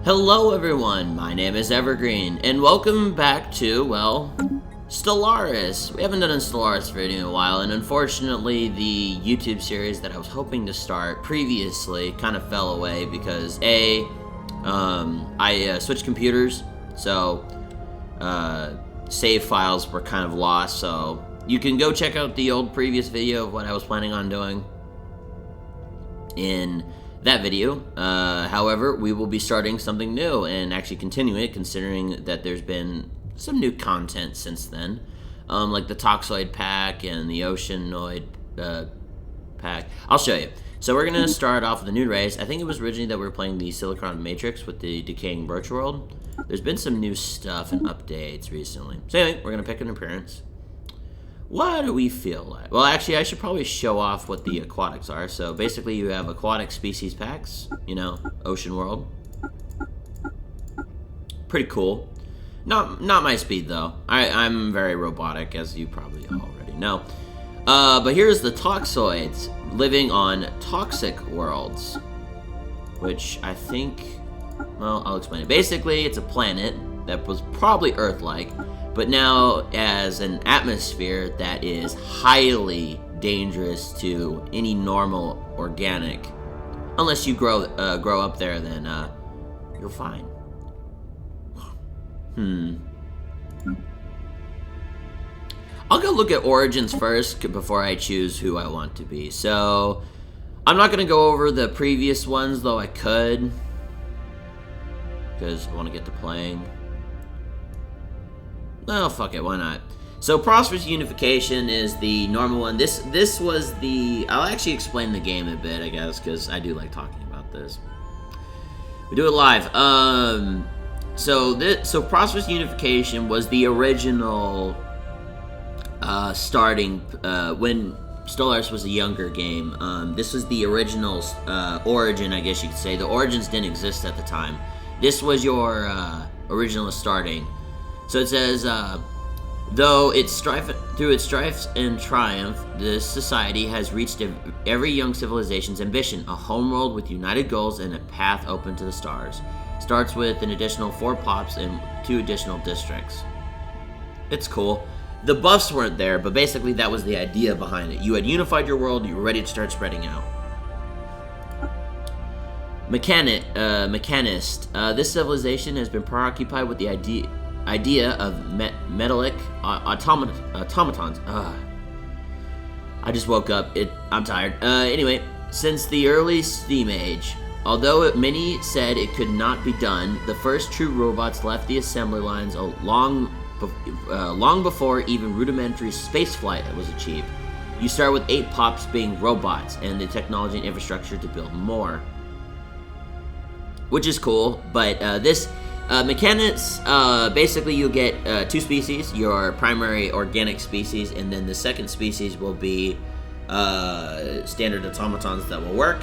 Hello everyone, my name is Evergreen, and welcome back to, well, Stellaris. We haven't done a Stellaris video in a while, and unfortunately the YouTube series that I was hoping to start previously kind of fell away because I switched computers, so save files were kind of lost, so you can go check out the old previous video of what I was planning on doing in that video. However, we will be starting something new and actually continue it, considering that there's been some new content since then, like the Toxoid pack and the Oceanoid pack. I'll show you. So we're gonna start off with a new race. I think it was originally that we were playing the Silicon Matrix with the Decaying Birch World. There's been some new stuff and updates recently. So anyway, we're gonna pick an appearance. What do we feel like? Well, actually, I should probably show off what the aquatics are. So basically, you have aquatic species packs, you know, ocean world. Pretty cool. Not my speed, though. I'm very robotic, as you probably already know. But here's the Toxoids living on toxic worlds, which I think, well, I'll explain it. Basically, it's a planet that was probably Earth-like, but now as an atmosphere that is highly dangerous to any normal organic. Unless you grow up there, then you're fine. I'll go look at Origins first before I choose who I want to be. So I'm not gonna go over the previous ones, though I could, because I want to get to playing. Oh, fuck it, why not? So Prosperous Unification is the normal one. This was the... I'll actually explain the game a bit, I guess, because I do like talking about this. We do it live. So Prosperous Unification was the original starting when Stellaris was a younger game. This was the original origin, I guess you could say. The Origins didn't exist at the time. This was your original starting. So it says, though through its strife and triumph, this society has reached every young civilization's ambition, a homeworld with united goals and a path open to the stars. Starts with an additional 4 pops and 2 additional districts. It's cool. The buffs weren't there, but basically that was the idea behind it. You had unified your world, you were ready to start spreading out. Mechanist. This civilization has been preoccupied with the idea of metallic automatons. I just woke up. I'm tired. Anyway, since the early Steam Age, although many said it could not be done, the first true robots left the assembly lines long before even rudimentary spaceflight was achieved. You start with 8 pops being robots and the technology and infrastructure to build more, which is cool. But this mechanics, basically you get 2 species, your primary organic species, and then the second species will be standard automatons that will work,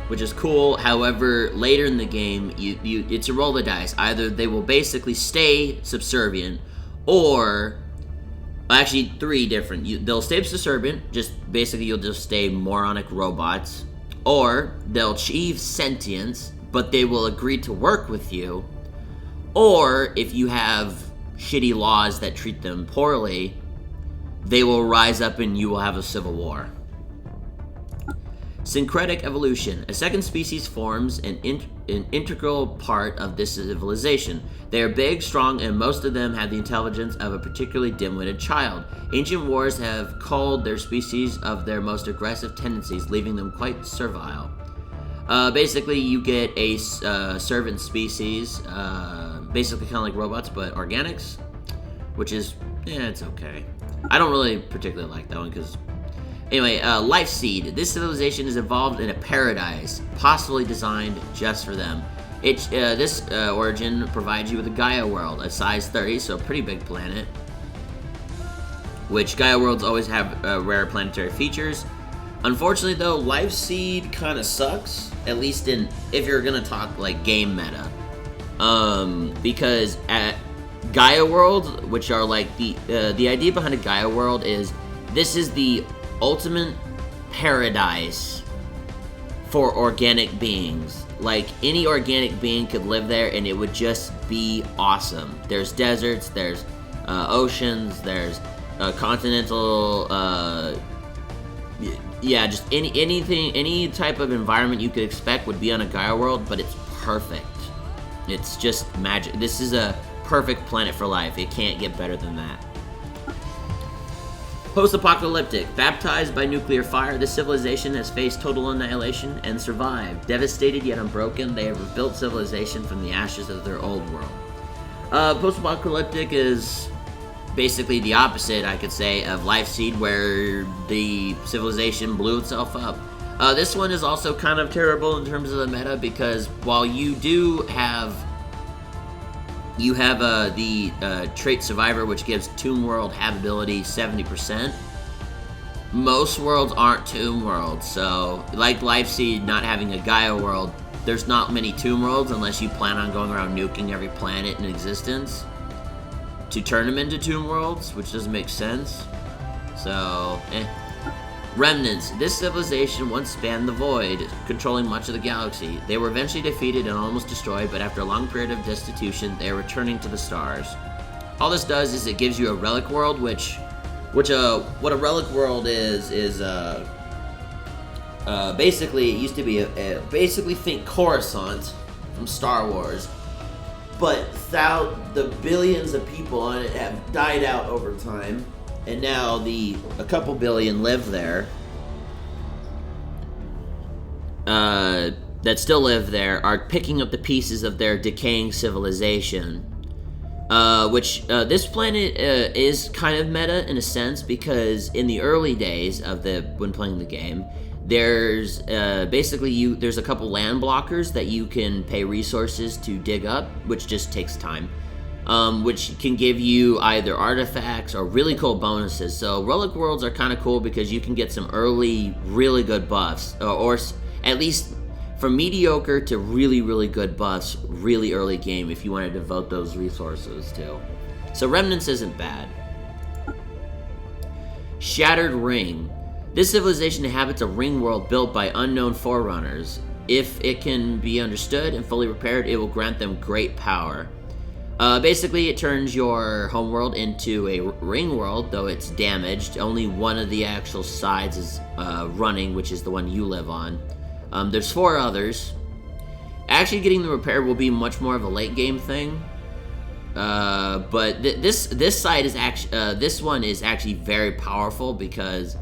which is cool. However, later in the game, it's a roll of the dice. Either they will basically stay subservient, or actually 3 different. They'll stay subservient, just basically you'll just stay moronic robots, or they'll achieve sentience, but they will agree to work with you, or if you have shitty laws that treat them poorly, they will rise up and you will have a civil war. Syncretic evolution. A second species forms an integral part of this civilization. They are big, strong, and most of them have the intelligence of a particularly dim-witted child. Ancient wars have culled their species of their most aggressive tendencies, leaving them quite servile. Basically, you get a servant species, basically kind of like robots, but organics, which is, it's okay. I don't really particularly like that one, because... Anyway, Life Seed. This civilization is evolved in a paradise, possibly designed just for them. This origin provides you with a Gaia world, a size 30, so a pretty big planet, which Gaia worlds always have rare planetary features. Unfortunately, though, Life Seed kind of sucks, at least if you're gonna talk like game meta, because at Gaia world, which are like the idea behind a Gaia world is this is the ultimate paradise for organic beings. like any organic being could live there, and it would just be awesome. There's deserts, there's oceans, there's continental, yeah, just any type of environment you could expect would be on a Gaia world, but it's perfect. It's just magic. This is a perfect planet for life. It can't get better than that. Post-apocalyptic. Baptized by nuclear fire, this civilization has faced total annihilation and survived. Devastated yet unbroken, they have rebuilt civilization from the ashes of their old world. Post-apocalyptic is basically the opposite, I could say, of Life Seed, where the civilization blew itself up. This one is also kind of terrible in terms of the meta, because while you do have the trait Survivor, which gives Tomb World habitability 70%. Most worlds aren't Tomb Worlds, so like Life Seed not having a Gaia world, there's not many Tomb Worlds unless you plan on going around nuking every planet in existence to turn them into Tomb Worlds, which doesn't make sense. So, Remnants. This civilization once spanned the void, controlling much of the galaxy. They were eventually defeated and almost destroyed, but after a long period of destitution, they are returning to the stars. All this does is it gives you a relic world, what a relic world is basically, it used to be basically think Coruscant from Star Wars, but the billions of people on it have died out over time. And now a couple billion live there, that still live there, are picking up the pieces of their decaying civilization. This planet is kind of meta in a sense, because in the early days of when playing the game, there's there's a couple land blockers that you can pay resources to dig up, which just takes time. Which can give you either artifacts or really cool bonuses. So relic worlds are kind of cool because you can get some early, really good buffs, or at least from mediocre to really, really good buffs, really early game if you want to devote those resources to. So Remnants isn't bad. Shattered Ring. This civilization inhabits a ring world built by unknown forerunners. If it can be understood and fully repaired, it will grant them great power. Basically, it turns your homeworld into a ring world, though it's damaged. Only one of the actual sides is running, which is the one you live on. There's 4 others. Actually, getting them repaired will be much more of a late game thing. But this side is actually this one is actually very powerful because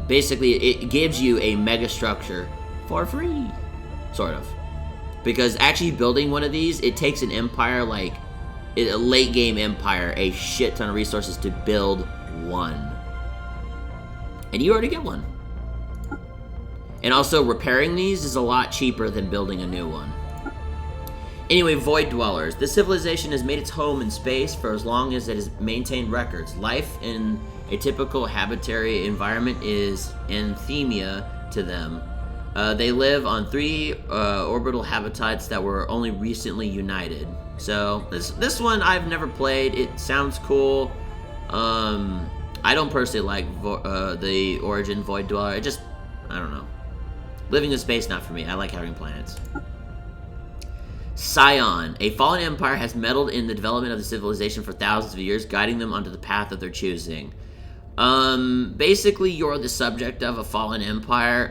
basically it gives you a mega structure for free, sort of. Because actually building one of these, it takes an empire, like a late game empire, a shit ton of resources to build one. And you already get one. And also repairing these is a lot cheaper than building a new one. Anyway, Void Dwellers. This civilization has made its home in space for as long as it has maintained records. Life in a typical habitary environment is anathema to them. They live on 3 orbital habitats that were only recently united. So this one I've never played. It sounds cool. I don't personally like the Origin Void Dweller. I don't know. Living in space, not for me. I like having planets. Scion. A fallen empire has meddled in the development of the civilization for thousands of years, guiding them onto the path of their choosing. Basically, you're the subject of a fallen empire.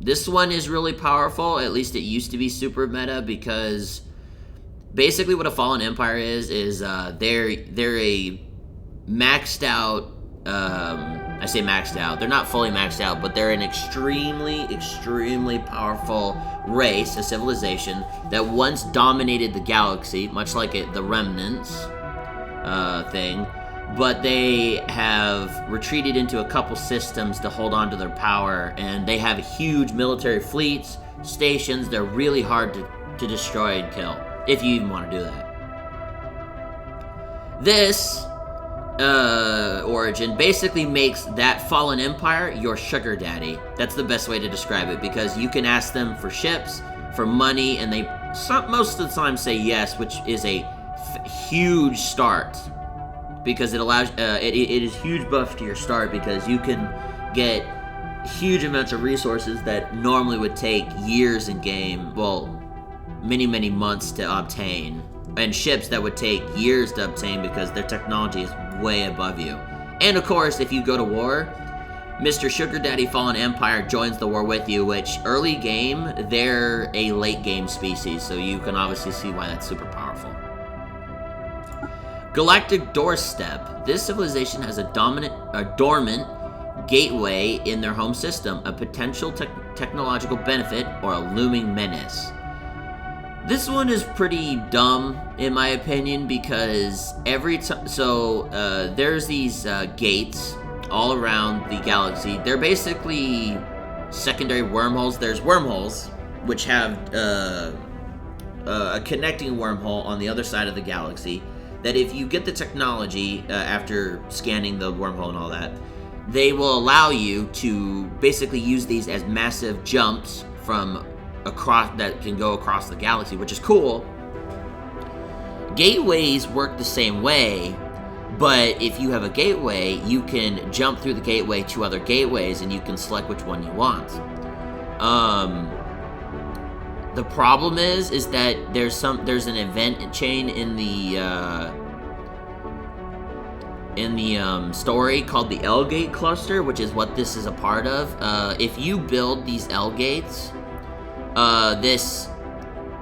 This one is really powerful, at least it used to be super meta, because basically what a Fallen Empire is they're a maxed out, I say maxed out, they're not fully maxed out, but they're an extremely, extremely powerful race, a civilization, that once dominated the galaxy, much like the Remnants thing, but they have retreated into a couple systems to hold on to their power, and they have huge military fleets, stations. They're really hard to destroy and kill, if you even want to do that. This Origin basically makes that fallen empire your sugar daddy. That's the best way to describe it, because you can ask them for ships, for money, and they most of the time say yes, which is a huge start. Because it allows, it is huge buff to your start, because you can get huge amounts of resources that normally would take years in game, well, many months to obtain, and ships that would take years to obtain because their technology is way above you. And of course, if you go to war, Mr. Sugar Daddy Fallen Empire joins the war with you, which early game, they're a late game species, so you can obviously see why that's super powerful. Galactic Doorstep. This civilization has a dormant gateway in their home system, a potential technological benefit, or a looming menace. This one is pretty dumb, in my opinion, because every time... So, there's these gates all around the galaxy. They're basically secondary wormholes. There's wormholes, which have a connecting wormhole on the other side of the galaxy, that if you get the technology after scanning the wormhole and all that, they will allow you to basically use these as massive jumps from across that can go across the galaxy, which is cool. Gateways work the same way, but if you have a gateway, you can jump through the gateway to other gateways, and you can select which one you want. The problem is that there's an event chain in the story called the L Gate Cluster, which is what this is a part of. If you build these L gates,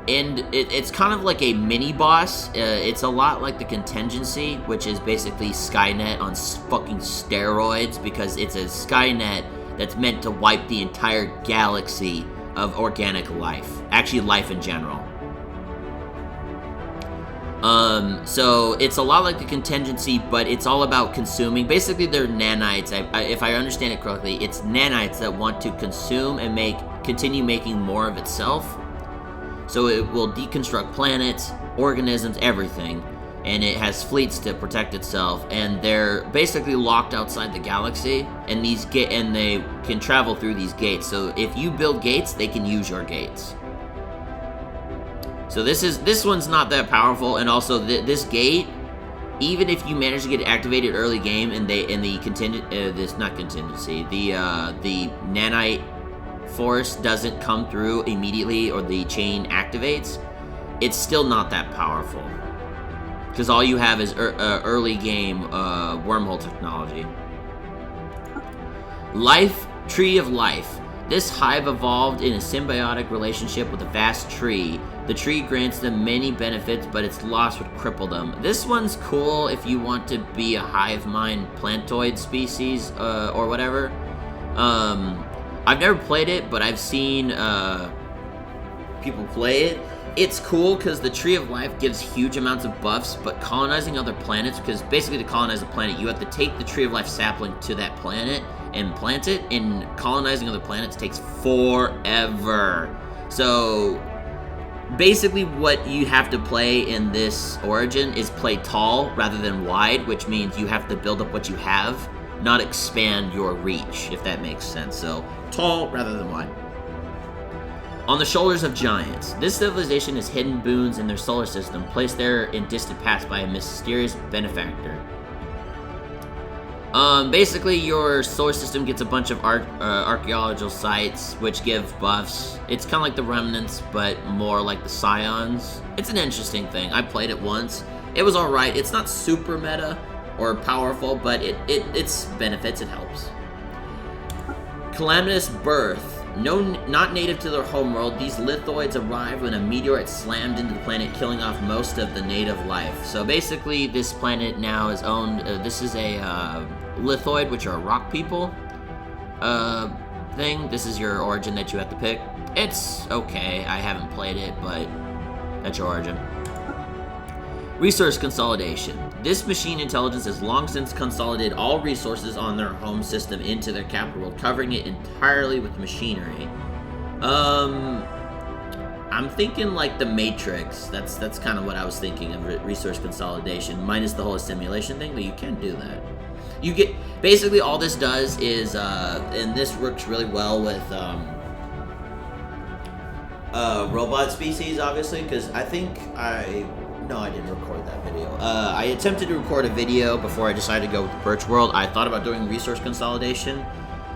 it's kind of like a mini boss. It's a lot like the Contingency, which is basically Skynet on fucking steroids, because it's a Skynet that's meant to wipe the entire galaxy of organic life. Actually, life in general. So it's a lot like the Contingency, but it's all about consuming. Basically, they're nanites. If I understand it correctly, it's nanites that want to consume and continue making more of itself. So it will deconstruct planets, organisms, everything, and it has fleets to protect itself. And they're basically locked outside the galaxy, and they can travel through these gates. So if you build gates, they can use your gates. So this one's not that powerful, and also this gate, even if you manage to get it activated early game, and the nanite force doesn't come through immediately, or the chain activates, it's still not that powerful, because all you have is early game wormhole technology. Tree of Life. This hive evolved in a symbiotic relationship with a vast tree. The tree grants them many benefits, but its loss would cripple them. This one's cool if you want to be a hive mind plantoid species, or whatever. I've never played it, but I've seen people play it. It's cool because the Tree of Life gives huge amounts of buffs, but colonizing other planets, because basically to colonize a planet, you have to take the Tree of Life sapling to that planet and plant it, and colonizing other planets takes forever. So basically what you have to play in this origin is play tall rather than wide, which means you have to build up what you have, not expand your reach, if that makes sense. So tall rather than wide. On the Shoulders of Giants. This civilization has hidden boons in their solar system, placed there in distant past by a mysterious benefactor. Basically, your solar system gets a bunch of archaeological sites, which give buffs. It's kind of like the Remnants, but more like the Scions. It's an interesting thing. I played it once. It was alright. It's not super meta or powerful, but it's benefits, it helps. Calamitous Birth. Not native to their homeworld, these lithoids arrived when a meteorite slammed into the planet, killing off most of the native life. So basically, this planet now is owned. This is a lithoid, which are rock people thing. This is your origin that you have to pick. It's okay. I haven't played it, but that's your origin. Resource consolidation. This machine intelligence has long since consolidated all resources on their home system into their capital world, covering it entirely with machinery. I'm thinking like the Matrix. That's kind of what I was thinking of resource consolidation, minus the whole assimilation thing, but you can do that. You get, basically all this does is, and this works really well with robot species, obviously, because I think No, I didn't record that video. I attempted to record a video before I decided to go with the Birch World. I thought about doing resource consolidation,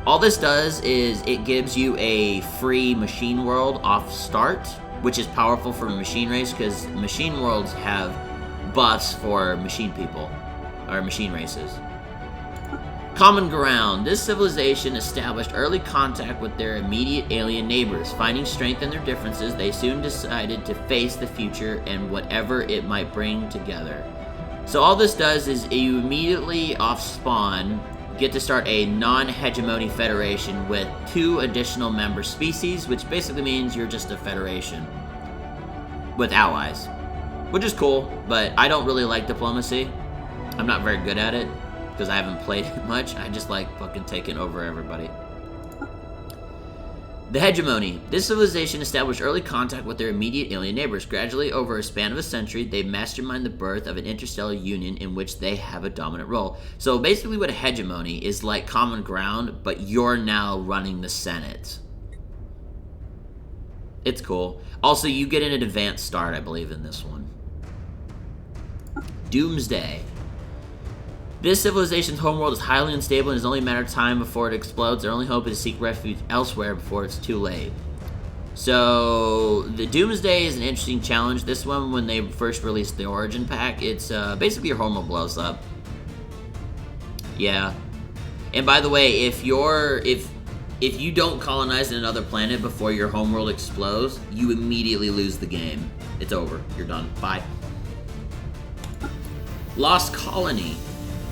All this does is it gives you a free machine world off start, which is powerful for a machine race because machine worlds have buffs for machine people, or machine races. Common ground. This civilization established early contact with their immediate alien neighbors. Finding strength in their differences, they soon decided to face the future and whatever it might bring together. So all this does is you immediately off spawn get to start a non-hegemony federation with 2 additional member species, which basically means you're just a federation with allies, which is cool, but I don't really like diplomacy. I'm not very good at it because I haven't played it much. I just like fucking taking over everybody. The hegemony. This civilization established early contact with their immediate alien neighbors. Gradually, over a span of a century, they mastermind the birth of an interstellar union in which they have a dominant role. So basically what a hegemony is like common ground, but you're now running the Senate. It's cool. Also, you get an advanced start, I believe, in this one. Doomsday. This civilization's homeworld is highly unstable and it's only a matter of time before it explodes. Their only hope is to seek refuge elsewhere before it's too late. So, the Doomsday is an interesting challenge. This one, when they first released the Origin Pack, it's basically your homeworld blows up. Yeah. And by the way, if you don't colonize another planet before your homeworld explodes, you immediately lose the game. It's over. You're done. Bye. Lost Colony.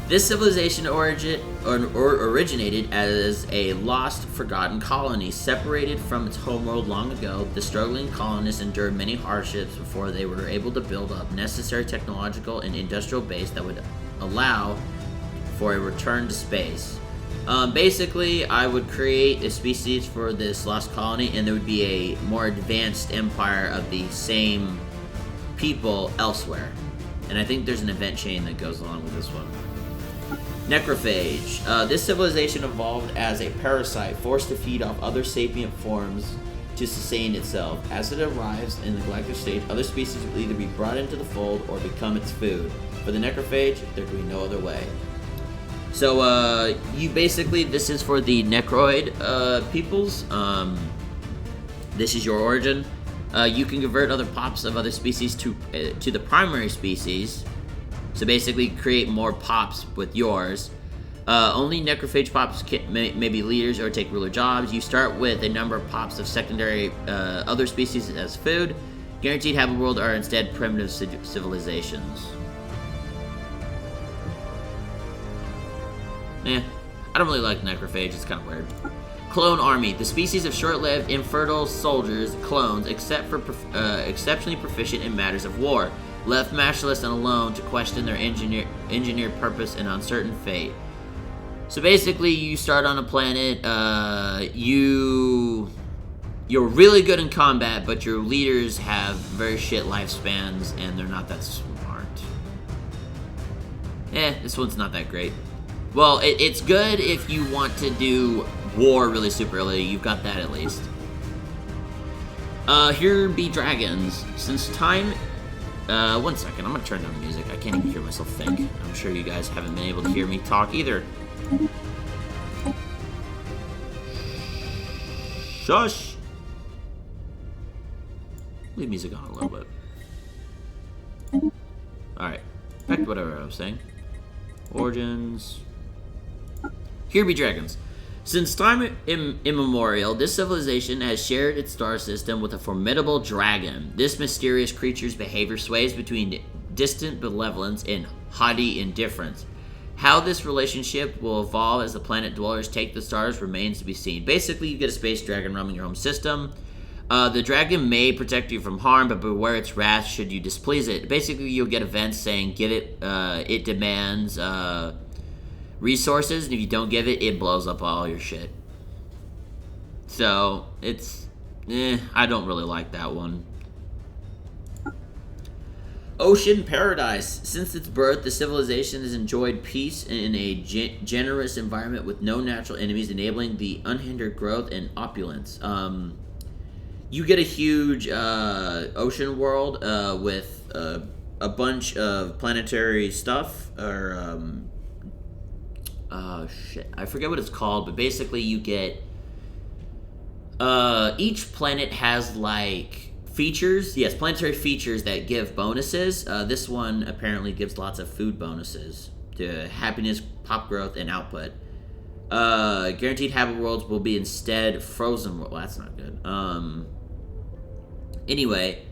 This civilization originated as a lost, forgotten colony. Separated from its homeworld long ago, the struggling colonists endured many hardships before they were able to build up necessary technological and industrial base that would allow for a return to space. Basically, I would create a species for this lost colony, and there would be a more advanced empire of the same people elsewhere. And I think there's an event chain that goes along with this one. Necrophage. This civilization evolved as a parasite, forced to feed off other sapient forms to sustain itself. As it arrives in the galactic stage, other species will either be brought into the fold or become its food. For the necrophage, there can be no other way. So, you basically, this is for the necroid peoples. This is your origin. You can convert other pops of other species to the primary species. So basically, create more pops with yours. Only necrophage pops may be leaders or take ruler jobs. You start with a number of pops of secondary other species as food. Guaranteed have a world are instead primitive civilizations. I don't really like necrophage. It's kind of weird. Clone army. The species of short-lived, infertile soldiers, clones, except for exceptionally proficient in matters of war. Left masterless and alone to question their engineered purpose and uncertain fate. So basically, you start on a planet, you're really good in combat, but your leaders have very shit lifespans, and they're not that smart. This one's not that great. Well, it's good if you want to do war really super early. You've got that at least. Here be dragons. Since time... one second, I'm gonna turn down the music. I can't even hear myself think. I'm sure you guys haven't been able to hear me talk either. Shush! Leave music on a little bit. Alright, back to whatever I was saying. Origins. Here be dragons. Since time immemorial, this civilization has shared its star system with a formidable dragon. This mysterious creature's behavior sways between distant benevolence and haughty indifference. How this relationship will evolve as the planet dwellers take the stars remains to be seen. Basically, you get a space dragon roaming your home system. The dragon may protect you from harm, but beware its wrath should you displease it. Basically, you'll get events saying, give it, it demands, resources, and if you don't give it, it blows up all your shit. So, it's... I don't really like that one. Ocean Paradise. Since its birth, the civilization has enjoyed peace in a generous environment with no natural enemies, enabling the unhindered growth and opulence. You get a huge ocean world with a bunch of planetary stuff, or... shit, I forget what it's called, but basically you get, each planet has, like, features. Yes, planetary features that give bonuses. This one apparently gives lots of food bonuses to happiness, pop growth, and output. Guaranteed habit worlds will be instead frozen world. Well, that's not good. Anyway,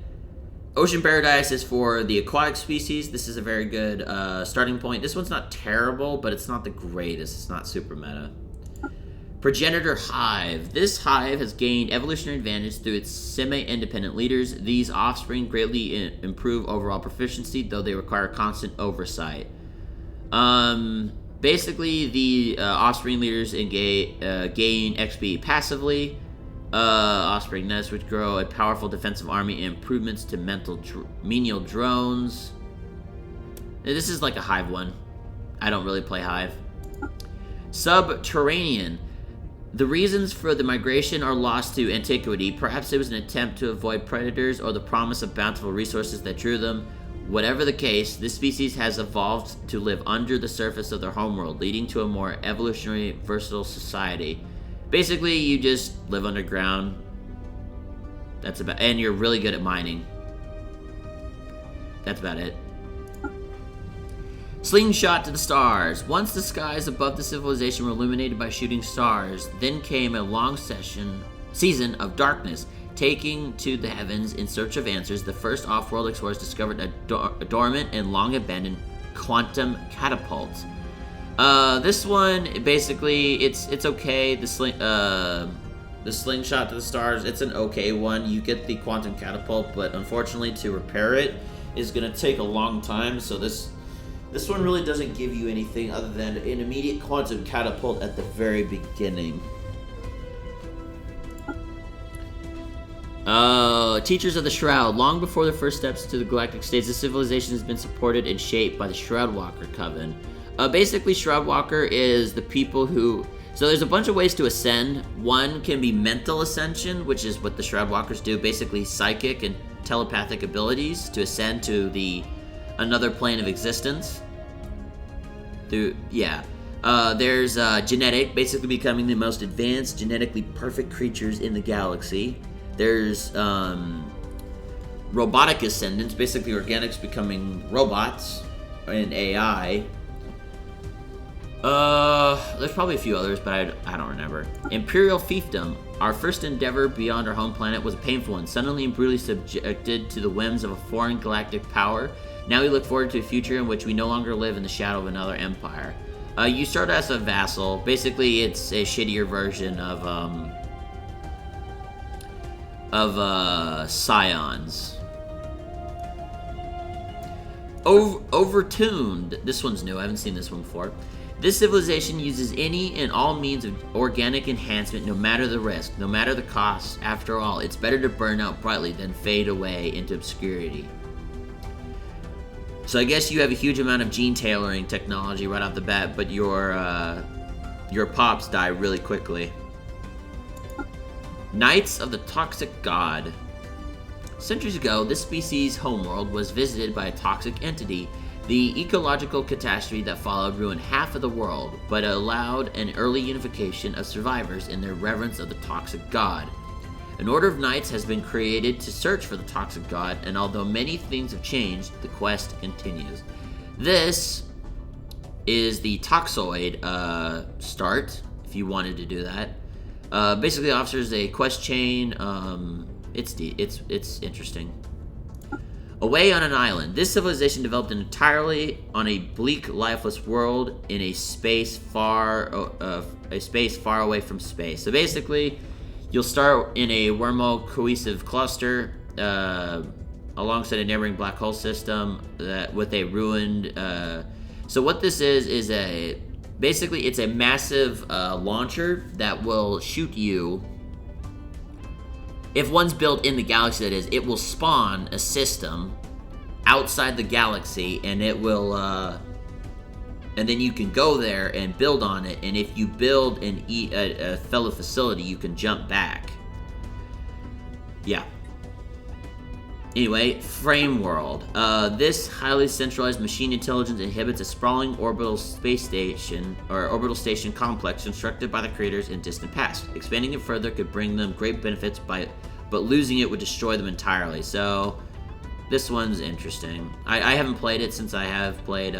Ocean Paradise is for the aquatic species. This is a very good starting point. This one's not terrible, but it's not the greatest. It's not super meta. Progenitor Hive. This hive has gained evolutionary advantage through its semi-independent leaders. These offspring greatly improve overall proficiency, though they require constant oversight. Basically, the offspring leaders gain XP passively. Offspring nests, which grow a powerful defensive army, and improvements to menial drones. This is like a Hive one. I don't really play Hive. Subterranean. The reasons for the migration are lost to antiquity. Perhaps it was an attempt to avoid predators or the promise of bountiful resources that drew them. Whatever the case, this species has evolved to live under the surface of their homeworld, leading to a more evolutionary, versatile society. Basically, you just live underground. That's about, and you're really good at mining. That's about it. Slingshot to the stars. Once the skies above the civilization were illuminated by shooting stars, then came a long season of darkness. Taking to the heavens in search of answers, the first off-world explorers discovered a dormant and long-abandoned quantum catapult. This one, basically, it's okay. The slingshot to the stars, it's an okay one. You get the quantum catapult, but unfortunately, to repair it is gonna take a long time. So this one really doesn't give you anything other than an immediate quantum catapult at the very beginning. Teachers of the Shroud. Long before the first steps to the galactic stage, the civilization has been supported and shaped by the Shroudwalker Coven. Basically, Shroudwalker is the people who... So there's a bunch of ways to ascend. One can be mental ascension, which is what the Shroudwalkers do. Basically, psychic and telepathic abilities to ascend to another plane of existence. There's genetic, basically becoming the most advanced, genetically perfect creatures in the galaxy. There's robotic ascendance, basically organics becoming robots and AI. There's probably a few others, but I don't remember. Imperial Fiefdom. Our first endeavor beyond our home planet was a painful one, suddenly and brutally subjected to the whims of a foreign galactic power. Now we look forward to a future in which we no longer live in the shadow of another empire. You start as a vassal. Basically, it's a shittier version of Scions. Overtuned. This one's new. I haven't seen this one before. This civilization uses any and all means of organic enhancement, no matter the risk, no matter the cost. After all, it's better to burn out brightly than fade away into obscurity. So I guess you have a huge amount of gene tailoring technology right off the bat, but your pops die really quickly. Knights of the Toxic God. Centuries ago, this species' homeworld was visited by a toxic entity. The ecological catastrophe that followed ruined half of the world, but allowed an early unification of survivors in their reverence of the toxic god. An order of knights has been created to search for the toxic god, and although many things have changed, the quest continues. This is the Toxoid start, if you wanted to do that. Basically offers a quest chain. It's interesting. Away on an island. This civilization developed entirely on a bleak, lifeless world in a space far away from space. So basically, you'll start in a wormhole cohesive cluster alongside a neighboring black hole system with a ruined. So what this is basically it's a massive launcher that will shoot you. If one's built in the galaxy, that is, it will spawn a system outside the galaxy, and it will, and then you can go there and build on it. And if you build a fellow facility, you can jump back. Yeah. Anyway, Frame World. This highly centralized machine intelligence inhibits a sprawling orbital space station or orbital station complex constructed by the creators in distant past. Expanding it further could bring them great benefits, but losing it would destroy them entirely. So this one's interesting. I haven't played it since I have played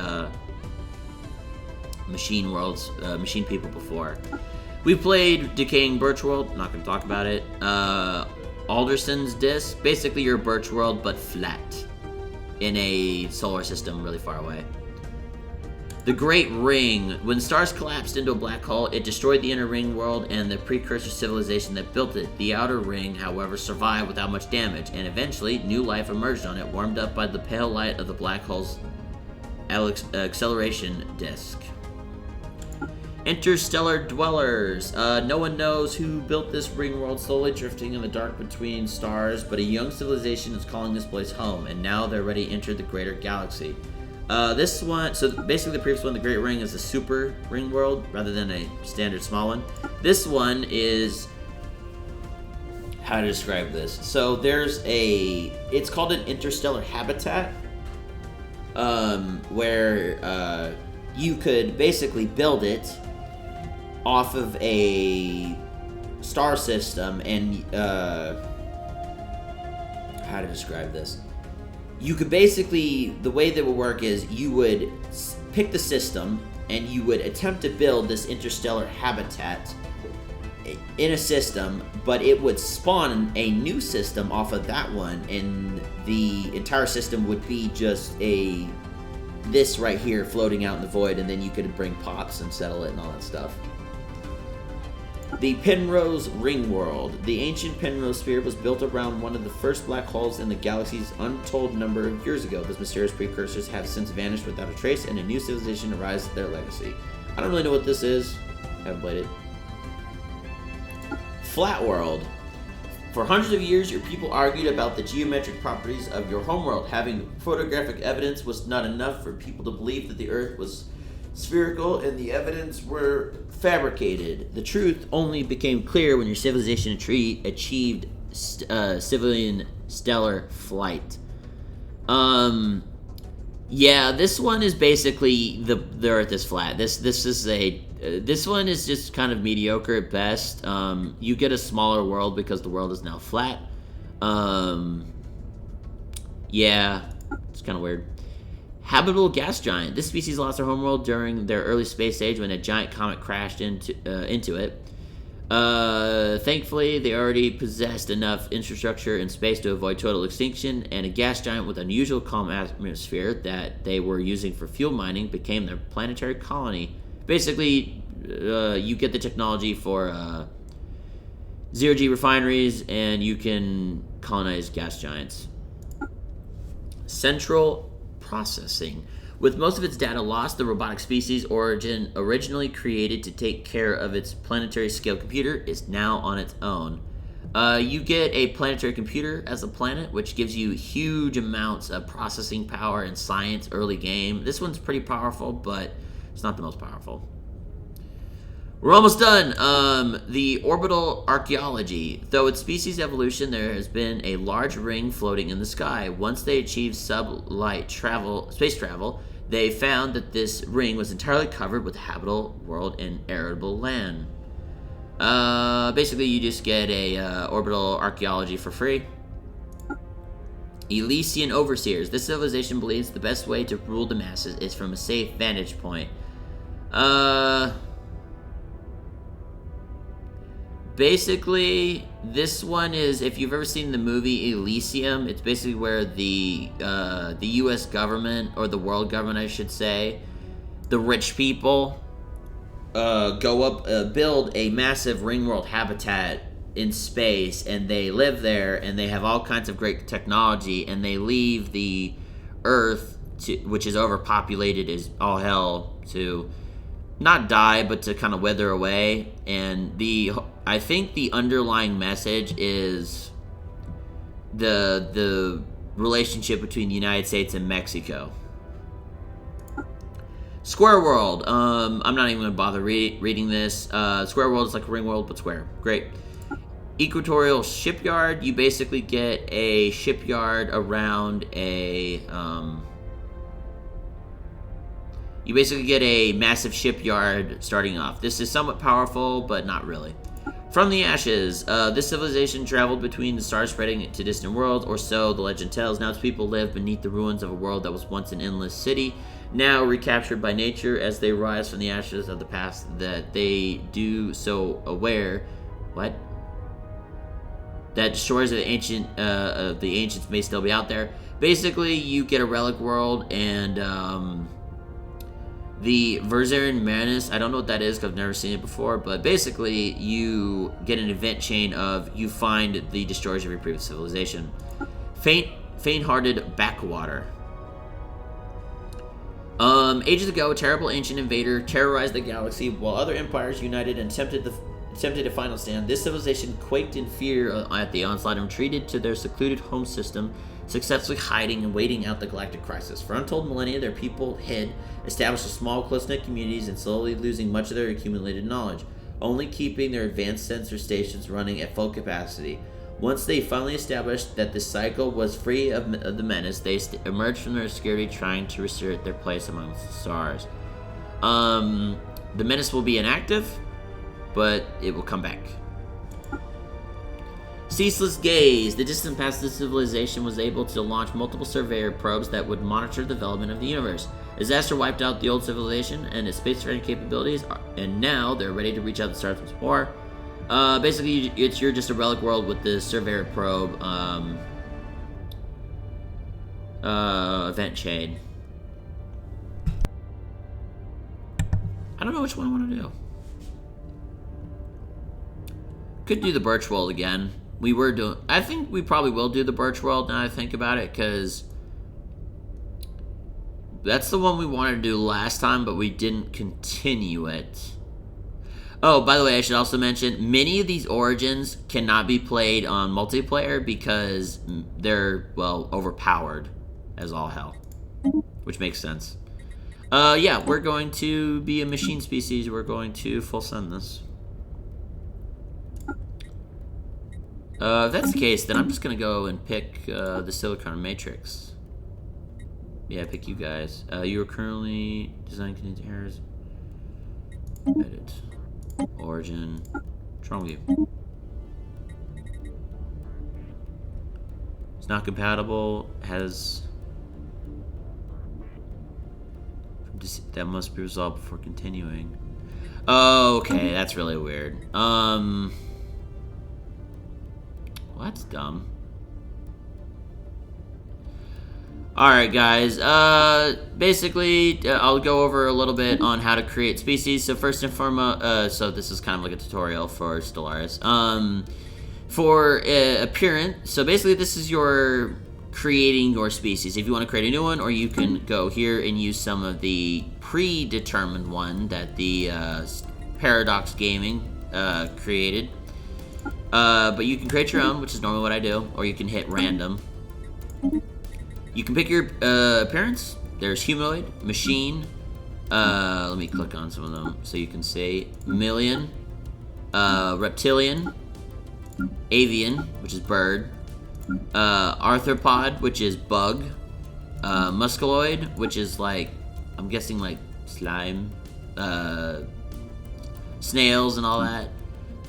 Machine Worlds, Machine People before. We played Decaying Birch World. Not gonna talk about it. Alderson's Disk, basically your Birch World, but flat in a solar system really far away. The Great Ring. When stars collapsed into a black hole, it destroyed the inner ring world and the precursor civilization that built it. The outer ring, however, survived without much damage, and eventually new life emerged on it, warmed up by the pale light of the black hole's acceleration disk. Interstellar Dwellers. No one knows who built this ring world, slowly drifting in the dark between stars, but a young civilization is calling this place home, and now they're ready to enter the greater galaxy. This one, so basically the previous one, the Great Ring, is a super ring world rather than a standard small one. This one is, how to describe this? So it's called an interstellar habitat, where you could basically build it off of a star system, and how to describe this? You could basically, the way that would work is you would pick the system and you would attempt to build this interstellar habitat in a system, but it would spawn a new system off of that one, and the entire system would be just this right here floating out in the void, and then you could bring pops and settle it and all that stuff. The Penrose Ring World. The ancient Penrose sphere was built around one of the first black holes in the galaxy's untold number of years ago. Those mysterious precursors have since vanished without a trace, and a new civilization arises their legacy. I don't really know what this is. I haven't played it. Flat World. For hundreds of years, your people argued about the geometric properties of your homeworld. Having photographic evidence was not enough for people to believe that the Earth was spherical and the evidence were fabricated. The truth only became clear when your civilization achieved civilian stellar flight. Yeah, this one is basically the Earth is flat. This one is just kind of mediocre at best. You get a smaller world because the world is now flat. Yeah, it's kind of weird. Habitable gas giant. This species lost their homeworld during their early space age when a giant comet crashed into it. Thankfully, they already possessed enough infrastructure in space to avoid total extinction, and a gas giant with unusual calm atmosphere that they were using for fuel mining became their planetary colony. Basically, you get the technology for zero-G refineries, and you can colonize gas giants. Central processing. With most of its data lost, the robotic species originally created to take care of its planetary scale computer is now on its own. You get a planetary computer as a planet, which gives you huge amounts of processing power and science early game. This one's pretty powerful, but it's not the most powerful. We're almost done. The orbital archaeology. Though its species evolution, there has been a large ring floating in the sky. Once they achieved space travel, they found that this ring was entirely covered with habitable world and arable land. Basically, you just get a orbital archaeology for free. Elysian Overseers. This civilization believes the best way to rule the masses is from a safe vantage point. Basically, this one is, if you've ever seen the movie Elysium, it's basically where the U.S. government, or the world government, I should say, the rich people, go up, build a massive ring world habitat in space, and they live there, and they have all kinds of great technology, and they leave the Earth, which is overpopulated as all hell, to not die, but to kind of wither away. And I think the underlying message is the relationship between the United States and Mexico. Square World. I'm not even going to bother reading this. Square World is like a ring world, but square. Great. Equatorial shipyard, you basically get a shipyard around a you basically get a massive shipyard starting off. This is somewhat powerful, but not really. From the ashes, this civilization traveled between the stars, spreading to distant worlds, or so the legend tells. Now its people live beneath the ruins of a world that was once an endless city, now recaptured by nature. As they rise from the ashes of the past, that they do so aware, what? That destroyers of the ancients may still be out there. Basically, you get a relic world, and the Verzerian Manus, I don't know what that is because I've never seen it before, but basically you get an event chain of you find the destroyers of your previous civilization. Faint-hearted backwater. Ages ago, a terrible ancient invader terrorized the galaxy while other empires united and attempted a final stand. This civilization quaked in fear at the onslaught and retreated to their secluded home system, successfully hiding and waiting out the galactic crisis. For untold millennia, their people hid, established small, close-knit communities, and slowly losing much of their accumulated knowledge, only keeping their advanced sensor stations running at full capacity. Once they finally established that the cycle was free of the menace, they emerged from their obscurity, trying to reassert their place amongst the stars. The menace will be inactive, but it will come back. Ceaseless gaze. The distant past of the civilization was able to launch multiple surveyor probes that would monitor the development of the universe. Disaster wiped out the old civilization and its spacefaring capabilities, and now they're ready to reach out the stars once more. Basically, you're just a relic world with the surveyor probe event chain. I don't know which one I want to do. Could do the Birch World again. We were doing... I think we probably will do the Birch World now that I think about it, because that's the one we wanted to do last time, but we didn't continue it. Oh, by the way, I should also mention, many of these Origins cannot be played on multiplayer because they're, well, overpowered as all hell. Which makes sense. Yeah, we're going to be a machine species. We're going to full send this. If that's the case, then I'm just going to go and pick the Silicon Matrix. Yeah, pick you guys. You are currently designing contains errors. Edit. Origin. What's wrong with you? It's not compatible. Has... That must be resolved before continuing. Oh, okay. That's really weird. Well, that's dumb. Alright, guys. Basically, I'll go over a little bit on how to create species. So first and foremost, so this is kind of like a tutorial for Stellaris. For appearance, so basically this is your creating your species. If you want to create a new one, or you can go here and use some of the predetermined one that the Paradox Gaming created. But you can create your own, which is normally what I do, or you can hit random. You can pick your appearance. There's humanoid, machine. Let me click on some of them so you can see. Mammalian, reptilian, avian, which is bird, arthropod, which is bug, musculoid, which is like, I'm guessing like slime, snails and all that.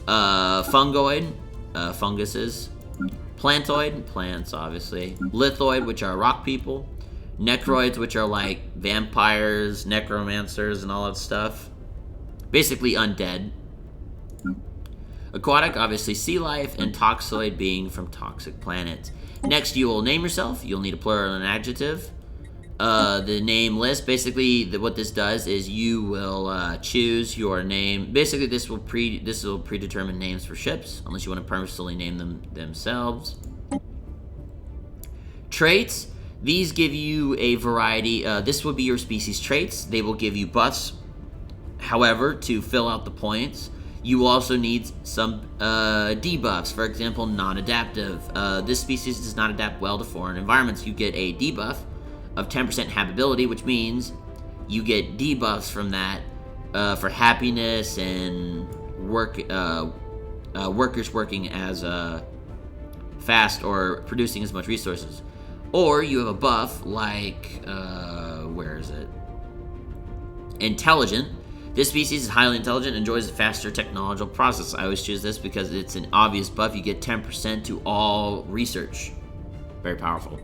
Fungoid, funguses. Plantoid, plants, obviously. Lithoid, which are rock people. Necroids, which are like vampires, necromancers, and all that stuff. Basically undead. Aquatic, obviously sea life, and toxoid being from toxic planets. Next, you will name yourself. You'll need a plural and an adjective. The name list, basically what this does is you will choose your name. Basically this will predetermine names for ships, unless you want to purposely name them themselves. Traits, these give you a variety. This will be your species traits. They will give you buffs. However, to fill out the points, you will also need some debuffs. For example, non-adaptive. This species does not adapt well to foreign environments. You get a debuff of 10% habitability, which means you get debuffs from that for happiness and work workers working as fast or producing as much resources. Or you have a buff like, where is it? Intelligent. This species is highly intelligent and enjoys a faster technological process. I always choose this because it's an obvious buff. You get 10% to all research. Very powerful.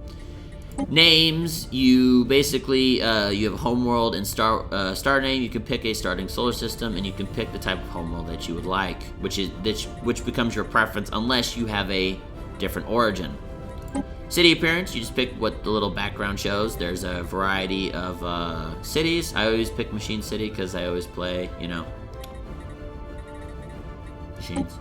Names, you basically, you have a homeworld and star name. You can pick a starting solar system, and you can pick the type of homeworld that you would like, which becomes your preference unless you have a different origin. City appearance, you just pick what the little background shows. There's a variety of cities. I always pick Machine City because I always play, machines.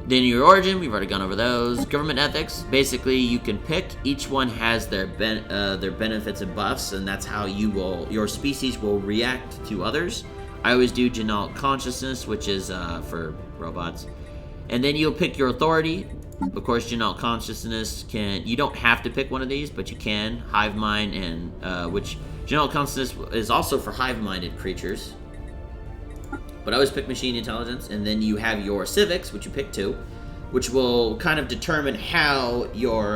Then your origin, we've already gone over those. Government ethics, basically you can pick. Each one has their benefits and buffs, and that's how your species will react to others. I always do Genal Consciousness, which is for robots. And then you'll pick your authority. Of course, Genal Consciousness you don't have to pick one of these, but you can. Hive Mind, and which Genal Consciousness is also for hive-minded creatures. But I always pick Machine Intelligence, and then you have your Civics, which you pick too, which will kind of determine how your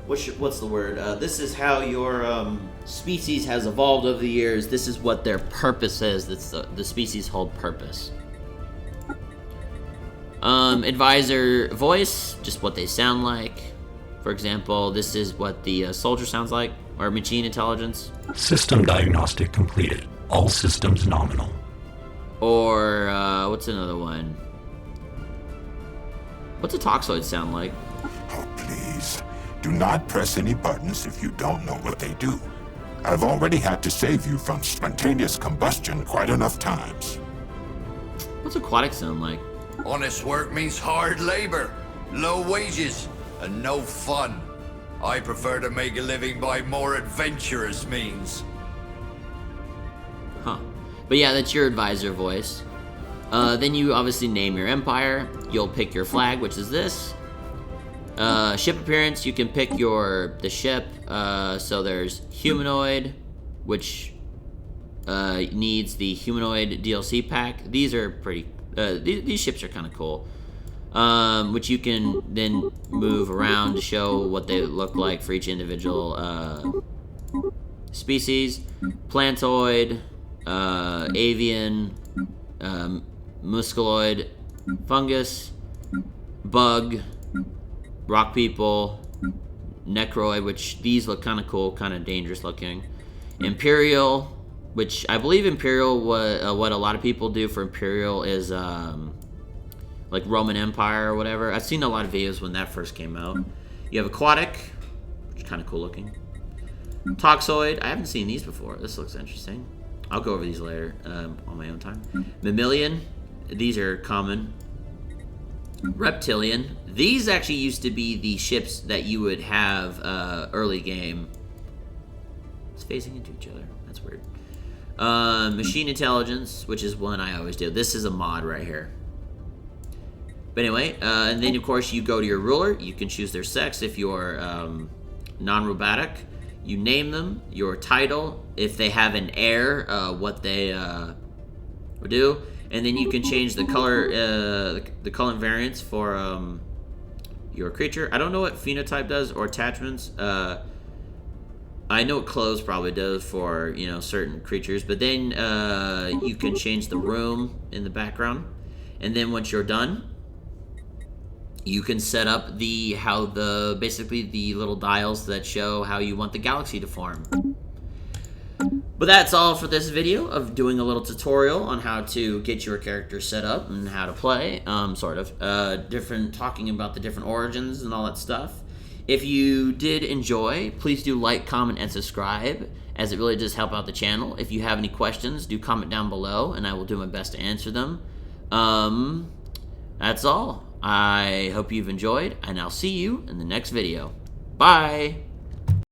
what's the word? This is how your species has evolved over the years. This is what their purpose is. That's the species' whole purpose. Advisor voice, just what they sound like. For example, this is what the soldier sounds like, or Machine Intelligence. System diagnostic completed. All systems nominal. Or, what's another one? What's a Toxoid sound like? Oh, please. Do not press any buttons if you don't know what they do. I've already had to save you from spontaneous combustion quite enough times. What's Aquatic sound like? Honest work means hard labor, low wages, and no fun. I prefer to make a living by more adventurous means. Huh. But yeah, that's your advisor voice. Then you obviously name your empire. You'll pick your flag, which is this. Ship appearance, you can pick the ship. So there's humanoid, which needs the humanoid DLC pack. These are pretty. These ships are kind of cool. Which you can then move around to show what they look like for each individual species. Plantoid, avian, musculoid, fungus, bug, rock people, necroid, which these look kind of cool, kind of dangerous looking. Imperial, which I believe Imperial, what a lot of people do for Imperial is like Roman Empire or whatever. I've seen a lot of videos when that first came out. You have Aquatic, which is kind of cool looking. Toxoid, I haven't seen these before. This looks interesting. I'll go over these later on my own time. Mammalian, these are common. Reptilian, these actually used to be the ships that you would have early game. It's phasing into each other. That's weird. Machine Intelligence, which is one I always do. This is a mod right here. But anyway, and then of course you go to your ruler. You can choose their sex if you're non-robotic. You name them, your title, if they have an heir, what they would do, and then you can change the color variants for your creature. I don't know what phenotype does or attachments. I know what clothes probably does for certain creatures, but then you can change the room in the background, and then once you're done, you can set up basically the little dials that show how you want the galaxy to form. But that's all for this video of doing a little tutorial on how to get your character set up and how to play, talking about the different origins and all that stuff. If you did enjoy, please do like, comment, and subscribe, as it really does help out the channel. If you have any questions, do comment down below, and I will do my best to answer them. That's all. I hope you've enjoyed, and I'll see you in the next video. Bye!